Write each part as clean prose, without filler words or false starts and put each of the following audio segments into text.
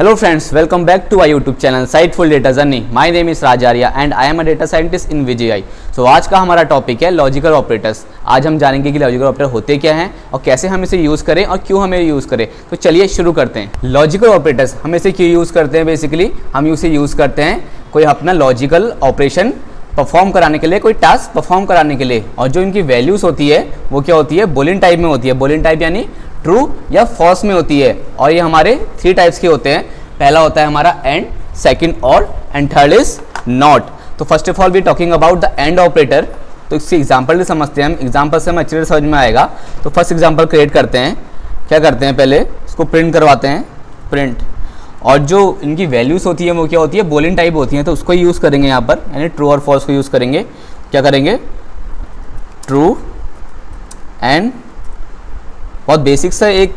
Hello friends, welcome back to our YouTube channel Sightful Data Journey. My name is Raj Arya and I am a data scientist in VGI. So आज का हमारा topic है logical operators. आज हम जानेंगे कि logical operator होते क्या हैं और कैसे हम इसे यूज़ करें और क्यों हमें यूज़ करें। तो चलिए शुरू करते हैं। लॉजिकल ऑपरेटर्स हम इसे क्यों यूज़ करते हैं? बेसिकली हम इसे यूज़ करते हैं कोई अपना लॉजिकल ऑपरेशन परफॉर्म कराने के लिए, कोई टास्क परफॉर्म कराने के लिए, और जो इनकी वैल्यूज़ होती है वो क्या होती है? बूलियन टाइप में होती है। बूलियन टाइप यानी ट्रू या फॉल्स में होती है। और ये हमारे 3 टाइप्स के होते हैं। पहला होता है हमारा and, second or, and third is not. तो first of all we talking about the and operator. तो इससे एग्जांपल भी समझते हैं हम। एग्जांपल से हमें अच्छे से समझ में आएगा। तो फर्स्ट एग्जांपल क्रिएट करते हैं। क्या करते हैं? पहले इसको प्रिंट करवाते हैं, प्रिंट। और जो इनकी वैल्यूज़ होती है वो क्या होती है? बूलियन टाइप होती हैं। तो उसको यूज़ करेंगे यहाँ पर, यानी ट्रू और फॉल्स को यूज़ करेंगे। क्या करेंगे? ट्रू एंड, बहुत बेसिक सा एक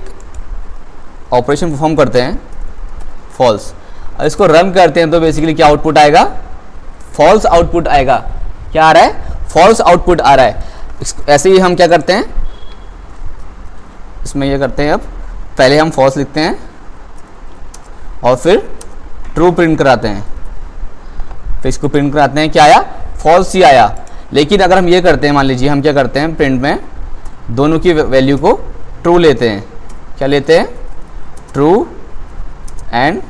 ऑपरेशन परफॉर्म करते हैं, फॉल्स। और इसको रन करते हैं तो बेसिकली क्या आउटपुट आएगा? फॉल्स आउटपुट आएगा। क्या आ रहा है? फॉल्स आउटपुट आ रहा है। ऐसे ही हम क्या करते हैं इसमें? ये करते हैं, अब पहले हम फॉल्स लिखते हैं और फिर ट्रू प्रिंट कराते हैं। फिर इसको प्रिंट कराते हैं, क्या आया? फॉल्स ही आया। लेकिन अगर हम ये करते हैं, मान लीजिए हम क्या करते हैं, प्रिंट में दोनों की वैल्यू को ट्रू लेते हैं। क्या लेते हैं? True and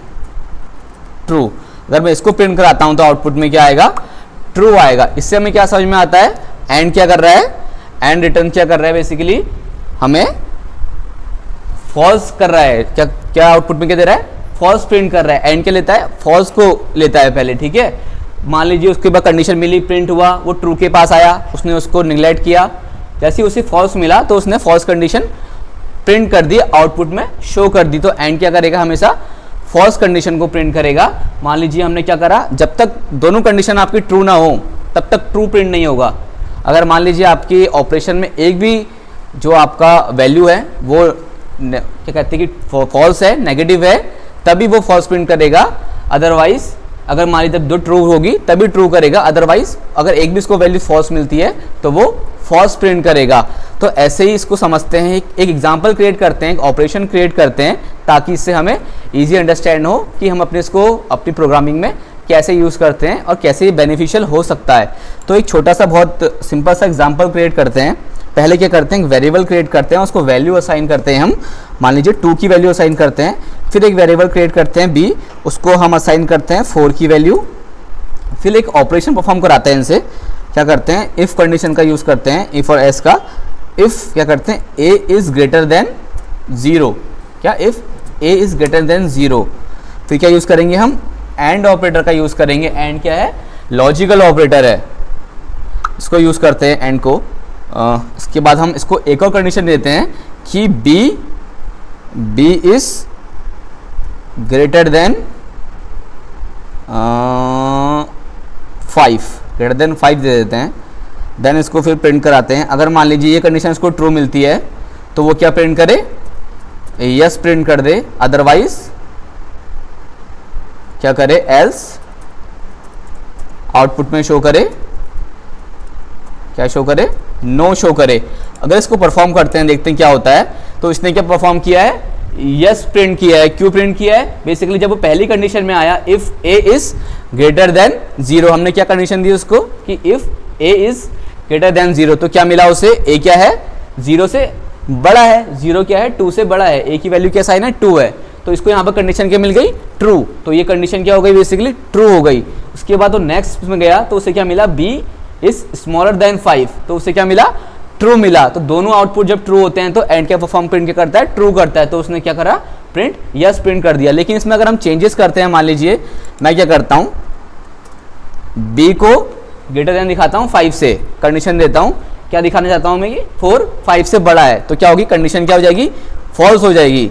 true. अगर मैं इसको प्रिंट कराता हूं तो आउटपुट में क्या आएगा? ट्रू आएगा। इससे हमें क्या समझ में आता है? एंड क्या कर रहा है? एंड रिटर्न क्या कर रहा है? बेसिकली हमें फॉल्स कर रहा है। क्या क्या आउटपुट में क्या दे रहा है? फॉल्स प्रिंट कर रहा है। एंड क्या लेता है? फॉल्स को लेता है पहले, ठीक है। मान लीजिए उसके बाद कंडीशन मिली, प्रिंट हुआ, वो ट्रू के पास आया, उसने उसको निगलेक्ट किया। जैसे ही उसे फॉल्स मिला तो उसने फॉल्स कंडीशन प्रिंट कर दी, आउटपुट में शो कर दी। तो एंड क्या करेगा? हमेशा फॉल्स कंडीशन को प्रिंट करेगा। मान लीजिए हमने क्या करा, जब तक दोनों कंडीशन आपकी ट्रू ना हो तब तक ट्रू प्रिंट नहीं होगा। अगर मान लीजिए आपकी ऑपरेशन में एक भी जो आपका वैल्यू है वो क्या कहते हैं कि फॉल्स है, नेगेटिव है, तभी वो फॉल्स प्रिंट करेगा। अदरवाइज अगर मान लीजिए दो ट्रू होगी तभी ट्रू करेगा। अदरवाइज अगर एक भी इसको वैल्यू फॉल्स मिलती है तो वो फॉल्स प्रिंट करेगा। तो ऐसे ही इसको समझते हैं। एक एग्जांपल क्रिएट करते हैं, एक ऑपरेशन क्रिएट करते हैं, ताकि इससे हमें इजी अंडरस्टैंड हो कि हम अपने इसको अपनी प्रोग्रामिंग में कैसे यूज़ करते हैं और कैसे ये बेनिफिशियल हो सकता है। तो एक छोटा सा बहुत सिंपल सा एग्जाम्पल क्रिएट करते हैं। पहले क्या करते हैं? वेरिएबल क्रिएट करते हैं, उसको वैल्यू असाइन करते हैं हम। मान लीजिए 2 की वैल्यू असाइन करते हैं। फिर एक वेरिएबल क्रिएट करते हैं b, उसको हम असाइन करते हैं 4 की वैल्यू। फिर एक ऑपरेशन परफॉर्म कराते हैं इनसे। क्या करते हैं? इफ़ कंडीशन का यूज़ करते हैं, इफ़ और एस का। इफ़ क्या करते हैं? a is greater than 0। क्या? If a is greater than 0। फिर क्या यूज़ करेंगे हम? एंड ऑपरेटर का यूज़ करेंगे। एंड क्या है? लॉजिकल ऑपरेटर है, इसको यूज़ करते हैं एंड को। इसके बाद हम इसको एक और कंडीशन देते हैं कि b is greater than 5, greater than 5 दे देते हैं। देन इसको फिर प्रिंट कराते हैं। अगर मान लीजिए ये कंडीशन इसको ट्रू मिलती है तो वो क्या प्रिंट करे? यस प्रिंट कर दे। अदरवाइज क्या करे? एल्स आउटपुट में शो करे, क्या शो करे? नो शो करे। अगर इसको परफॉर्म करते हैं, देखते हैं क्या होता है। तो इसने क्या परफॉर्म किया है? यस प्रिंट किया है। क्यों प्रिंट किया है? बेसिकली जब वो पहली कंडीशन में आया, if a is greater than 0, हमने क्या कंडीशन दी उसको कि if a is greater than 0, तो क्या मिला उसे? a क्या है? 0 से बड़ा है। 0 क्या है? 2 से बड़ा है। a की वैल्यू क्या साइन है? 2 है। तो इसको यहाँ पर कंडीशन क्या मिल गई? ट्रू। तो ये कंडीशन क्या हो गई? बेसिकली ट्रू हो गई। उसके बाद वो नेक्स्ट में गया तो उसे क्या मिला? b इज स्मॉलर देन 5, तो उसे क्या मिला? ट्रू मिला। तो दोनों आउटपुट जब ट्रू होते हैं तो एंड क्या परफॉर्म प्रिंट क्या करता है? ट्रू करता है। तो उसने क्या करा? प्रिंट यस प्रिंट कर दिया। लेकिन इसमें अगर हम चेंजेस करते हैं, मान लीजिए मैं क्या करता हूँ, b को ग्रेटर देन दिखाता हूँ 5 से, कंडीशन देता हूँ। क्या दिखाना चाहता हूँ मैं? कि 4 5 से बड़ा है। तो क्या होगी? कंडीशन क्या हो जाएगी? फॉल्स हो जाएगी।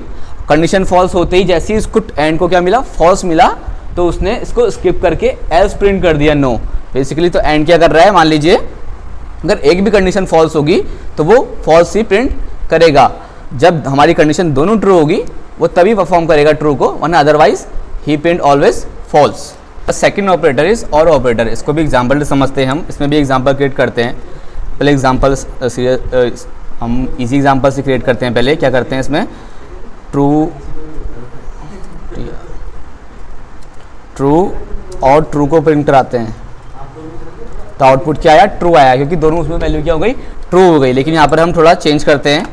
कंडीशन फॉल्स होते ही जैसे ही इसको एंड को क्या मिला? फॉल्स मिला। तो उसने इसको स्किप करके एल्स प्रिंट कर दिया, नो। बेसिकली तो एंड क्या कर रहा है? मान लीजिए अगर एक भी कंडीशन फॉल्स होगी तो वो फॉल्स ही प्रिंट करेगा। जब हमारी कंडीशन दोनों ट्रू होगी वो तभी परफॉर्म करेगा ट्रू को, वरना अदरवाइज ही print always false. Second operator is or operator. इसको भी एग्जांपल समझते हैं हम। इसमें भी एग्जांपल क्रिएट करते हैं। पहले एग्जांपल हम इजी एग्जांपल से क्रिएट करते हैं। पहले क्या करते हैं? इसमें ट्रू ट्रू और ट्रू को प्रिंट कराते हैं तो आउटपुट क्या आया, ट्रू आया, क्योंकि दोनों उसमें वैल्यू क्या हो गई, ट्रू हो गई। लेकिन यहाँ पर हम थोड़ा चेंज करते हैं,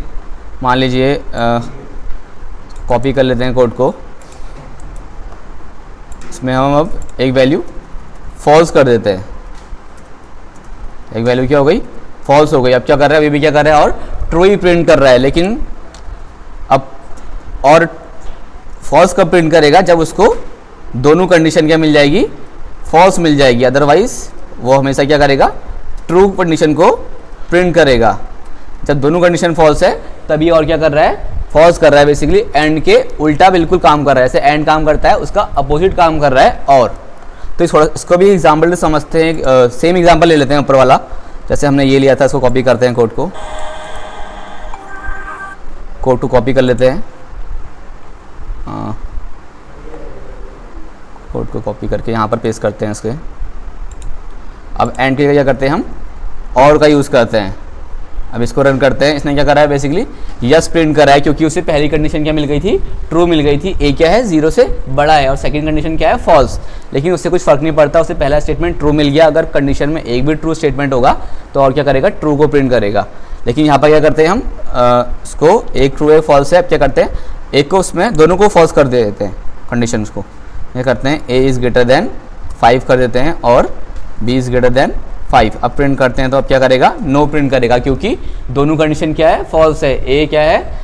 मान लीजिए कॉपी कर लेते हैं कोड को, इसमें हम अब एक वैल्यू फॉल्स कर देते हैं, एक वैल्यू क्या हो गई, फॉल्स हो गई। अब क्या कर रहा है, अभी भी क्या कर रहा है, और ट्रू ही प्रिंट कर रहा है। लेकिन अब और फॉल्स कब प्रिंट करेगा, जब उसको दोनों कंडीशन क्या मिल जाएगी, फॉल्स मिल जाएगी, अदरवाइज वो हमेशा क्या करेगा, ट्रू कंडीशन को प्रिंट करेगा। जब दोनों कंडीशन फॉल्स है तभी और क्या कर रहा है, फॉल्स कर रहा है। बेसिकली एंड के उल्टा बिल्कुल काम कर रहा है, जैसे एंड काम करता है उसका अपोजिट काम कर रहा है। और तो इसको भी एग्जाम्पल से समझते हैं, सेम एग्जाम्पल ले लेते हैं ऊपर वाला, जैसे हमने ये लिया था, इसको कॉपी करते हैं, कोड को कॉपी कर लेते हैं, कोड को कॉपी करके यहाँ पर पेस्ट करते हैं इसके। अब एंड के क्या करते हैं हम, और का यूज़ करते हैं। अब इसको रन करते हैं, इसने क्या करा है, बेसिकली यस प्रिंट करा है, क्योंकि उसे पहली कंडीशन क्या मिल गई थी, ट्रू मिल गई थी। ए क्या है, 0 से बड़ा है, और सेकंड कंडीशन क्या है, फॉल्स। लेकिन उससे कुछ फर्क नहीं पड़ता, उसे पहला स्टेटमेंट ट्रू मिल गया। अगर कंडीशन में एक भी ट्रू स्टेटमेंट होगा तो और क्या करेगा, ट्रू को प्रिंट करेगा। लेकिन यहाँ पर क्या करते हैं हम, इसको एक ट्रू है फॉल्स है, अब क्या करते हैं, एक को उसमें दोनों को फॉल्स कर देते हैं कंडीशन को। ये करते हैं ए इज़ ग्रेटर देन 5 कर देते हैं और बी इज़ ग्रेटर देन 5। अब प्रिंट करते हैं तो अब क्या करेगा, नो प्रिंट करेगा, क्योंकि दोनों कंडीशन क्या है, फॉल्स है। ए क्या है,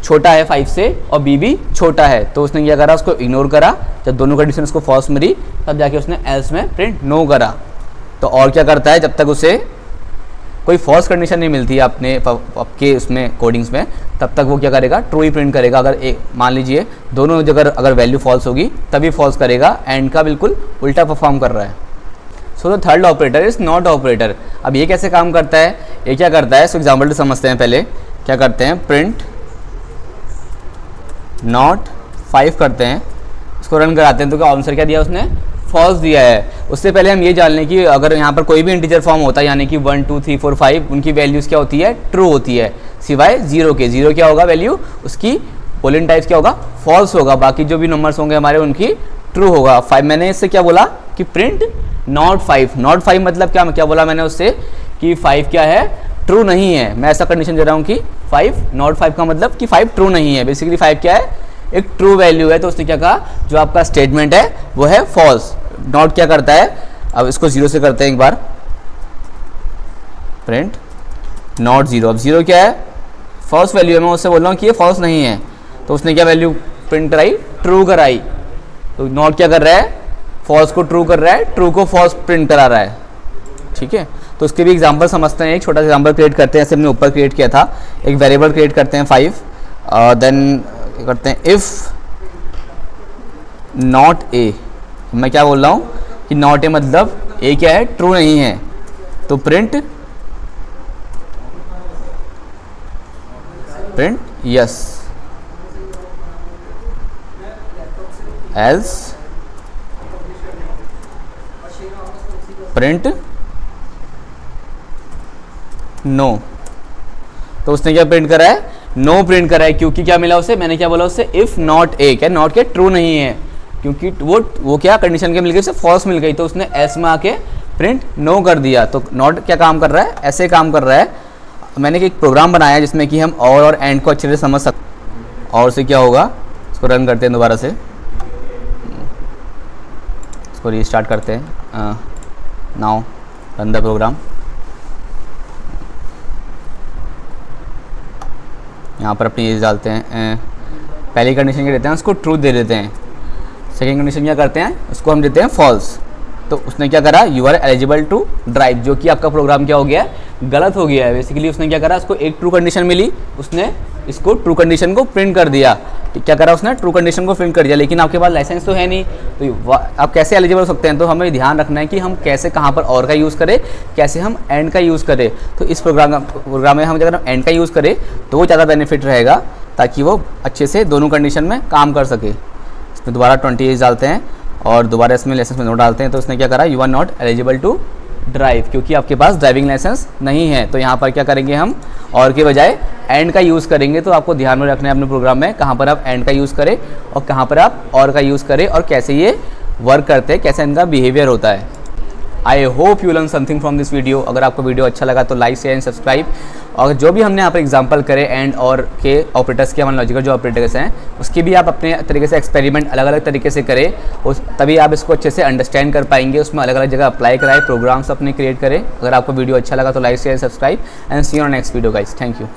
छोटा है 5 से, और बी भी छोटा है। तो उसने क्या करा, उसको इग्नोर करा। जब दोनों कंडीशन उसको फॉल्स मिली तब जाके उसने एल्स में प्रिंट नो करा। तो और क्या करता है, जब तक उसे कोई फॉल्स कंडीशन नहीं मिलती है अपने आपके उसमें कोडिंग्स में, तब तक वो क्या करेगा, ट्रू ही प्रिंट करेगा। अगर एक मान लीजिए दोनों जगह अगर वैल्यू फॉल्स होगी तभी फॉल्स करेगा, एंड का बिल्कुल उल्टा परफॉर्म कर रहा है। So the third operator is not operator. अब ये कैसे काम करता है, ये क्या करता है, इसको एग्जाम्पल समझते हैं। पहले क्या करते हैं, प्रिंट नॉट 5 करते हैं, इसको रन कराते हैं तो क्या आंसर क्या दिया उसने, फॉल्स दिया है। उससे पहले हम ये जान लें कि अगर यहाँ पर कोई भी इंटीजर फॉर्म होता है, यानी कि 1 2 3 4 5, उनकी वैल्यूज़ क्या होती है, ट्रू होती है, सिवाय 0 के। 0 क्या होगा वैल्यू उसकी, पोलिन टाइप्स क्या होगा, फॉल्स होगा। बाकी जो भी नंबर्स होंगे हमारे उनकी ट्रू होगा। 5 मैंने इससे क्या बोला कि प्रिंट नॉट 5। नॉट 5 मतलब क्या बोला मैंने उससे कि 5 क्या है, ट्रू नहीं है। मैं ऐसा कंडीशन दे रहा हूँ कि 5 नॉट 5 का मतलब कि 5 ट्रू नहीं है। बेसिकली 5 क्या है, एक ट्रू वैल्यू है। तो उसने क्या कहा, जो आपका स्टेटमेंट है वो है फॉल्स। नॉट क्या करता है, अब इसको 0 से करते हैं एक बार, प्रिंट नॉट 0। अब 0 क्या है, फॉल्स वैल्यू है। मैं उससे बोल रहा हूँ कि ये फॉल्स नहीं है, तो उसने क्या वैल्यू प्रिंट कराई, ट्रू कराई। तो नॉट क्या कर रहा है, फॉल्स को ट्रू कर रहा है, ट्रू को फॉल्स प्रिंट करा रहा है। ठीक है, तो उसके भी एग्जांपल समझते हैं। एक छोटा सा एग्जांपल क्रिएट करते हैं, जैसे हमने ऊपर क्रिएट किया था। एक वेरिएबल क्रिएट करते हैं 5, देन करते हैं इफ़ नॉट ए। मैं क्या बोल रहा हूँ कि नॉट ए मतलब ए क्या है, ट्रू नहीं है, तो print yes, else print no. तो उसने क्या प्रिंट करा है, नो प्रिंट करा है, क्योंकि क्या मिला उसे, मैंने क्या बोला उससे, इफ नॉट ए, क्या नॉट के ट्रू नहीं है, क्योंकि वो क्या कंडीशन के मिल गई, उसे फॉल्स मिल गई, तो उसने एस में आके प्रिंट नो कर दिया। तो नॉट क्या काम कर रहा है, ऐसे काम कर रहा है। मैंने एक प्रोग्राम बनाया है जिसमें कि हम और एंड को अच्छे से समझ सकते। और से क्या होगा, इसको रन करते हैं दोबारा से, इसको रीस्टार्ट करते हैं। Now run the program. यहाँ पर अपनी एज डालते हैं, पहली कंडीशन क्या देते हैं, उसको ट्रू दे देते हैं। सेकेंड कंडीशन क्या करते हैं, उसको हम देते हैं फॉल्स। तो उसने क्या करा, you are eligible to drive, जो कि आपका प्रोग्राम क्या हो गया, गलत हो गया है। बेसिकली उसने क्या करा, उसको एक ट्रू कंडीशन मिली, उसने इसको ट्रू कंडीशन को प्रिंट कर दिया। तो क्या करा उसने, ट्रू कंडीशन को प्रिंट कर दिया। लेकिन आपके पास लाइसेंस तो है नहीं, तो आप कैसे एलिजिबल हो सकते हैं। तो हमें ध्यान रखना है कि हम कैसे कहाँ पर और का यूज़ करें, कैसे हम एंड का यूज़ करें। तो इस प्रोग्राम में हम अगर एंड का यूज़ करें तो वो ज़्यादा बेनिफिट रहेगा, ताकि वो अच्छे से दोनों कंडीशन में काम कर सके। इसमें दोबारा 20 एज डालते हैं और दोबारा इसमें लाइसेंस में नोट डालते हैं। तो उसने क्या करा, you are not eligible to drive, क्योंकि आपके पास ड्राइविंग लाइसेंस नहीं है। तो यहाँ पर क्या करेंगे हम, और के बजाय एंड का यूज़ करेंगे। तो आपको ध्यान में रखना है अपने प्रोग्राम में, कहाँ पर आप एंड का यूज़ करें और कहाँ पर आप और का यूज़ करें, और कैसे ये वर्क करते हैं, कैसा इनका बिहेवियर होता है। I hope you learn something from this video. अगर आपको वीडियो अच्छा लगा तो लाइक शेयर एंड सब्सक्राइब। और जो भी हमने यहाँ पर एग्जांपल करे एंड और के ऑपरेटर्स के, हमारे लॉजिकल जो ऑपरेटर्स हैं उसकी भी आप अपने तरीके से एक्सपेरिमेंट अलग अलग तरीके से करें, उस तभी आप इसको अच्छे से अंडरस्टैंड कर पाएंगे। उसमें अलग अलग जगह अप्लाई कराएं, प्रोग्राम्स अपने क्रिएट करें। अगर आपको वीडियो अच्छा लगा तो like share subscribe and see you on next video guys. Thank you.